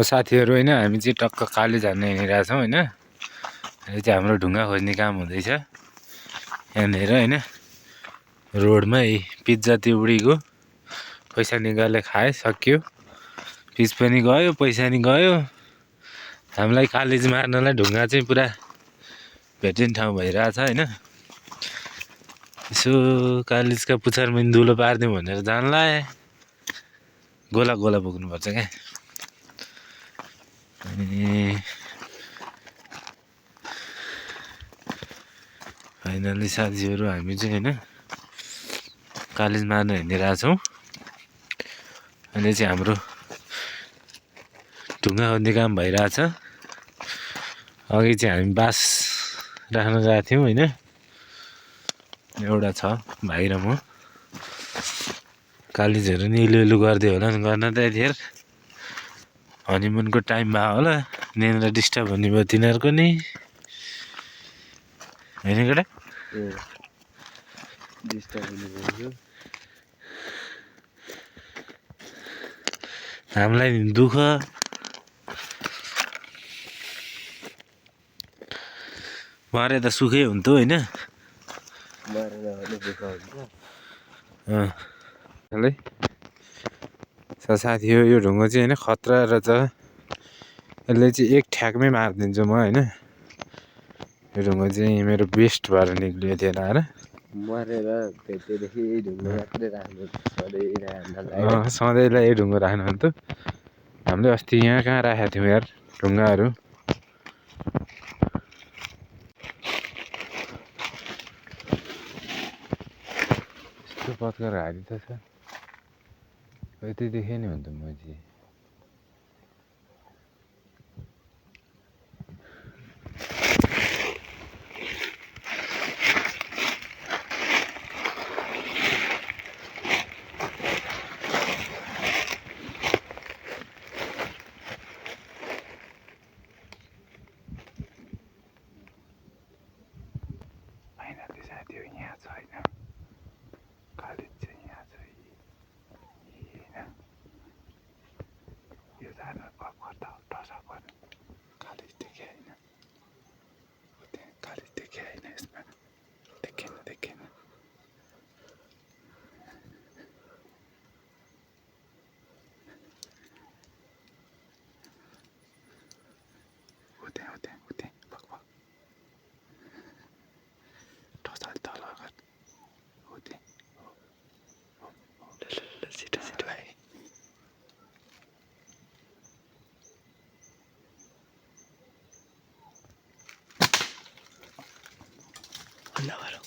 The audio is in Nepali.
साथीहरू होइन, हामी चाहिँ टक्क काली झर्न हिँडिरहेको छौँ होइन। यो चाहिँ हाम्रो ढुङ्गा खोज्ने काम हुँदैछ यहाँनिर होइन। रोडमै पिज्जा तिउडीको पैसा निकाले खाए, सक्यो। पिस पनि गयो, पैसा नि गयो। हामीलाई कालिज मार्नलाई ढुङ्गा चाहिँ पुरा भेटिने ठाउँ भइरहेछ होइन। यसो कालिजका पुछारमा धुलो पारिदिउँ भनेर जानलाई गोला गोला पुग्नुपर्छ क्या। अनि फाइनली साथीहरू हामी चाहिँ होइन कालिज मार्न हिँडिरहेछौँ। अहिले चाहिँ हाम्रो ढुङ्गा खोज्ने काम भइरहेछ। अघि चाहिँ हामी बास राख्न गएको थियौँ होइन। एउटा छ भाइ र म। कालिजहरू नि इलु गरिदियो होला गर्न त यतिखेर हनिमुनको टाइम भयो होला। निन्द्रा डिस्टर्ब हुने भयो तिनीहरूको नि होइन केटा। डिस्टर्ब हुने भयो। हामीलाई दुःख मरे त सुखै हुन्थ्यो होइन। साथी हो यो ढुङ्गा चाहिँ होइन खतरा रहेछ। यसले चाहिँ एक ठ्याकमै मारिदिन्छु म होइन। यो ढुङ्गा चाहिँ मेरो बेस्ट भएर निक्लियो त्यहाँ आएर। मरेर भेटेदेखि यही ढुङ्गा मात्रै राख्नु सधैँलाई यही ढुङ्गा राख्नु हुन्थ्यो। हामीले अस्ति यहाँ कहाँ राखेको थियौँ यार ढुङ्गाहरू। यस्तो पत्कर हारी त छ यति देखे नि हुन्थ्यो म चाहिँ। साथीहरू यहाँ छ होइन। कालिज चाहिँ यहाँ छ होइन। यो जानु पर्दा टसा पर्यो। कालिज देख्यो होइन। कालिज देख्यो होइन। यसमा देखेन देखेन। उते भक टसा तल उते छिटो छिटो आए। हल्ला गरौँ।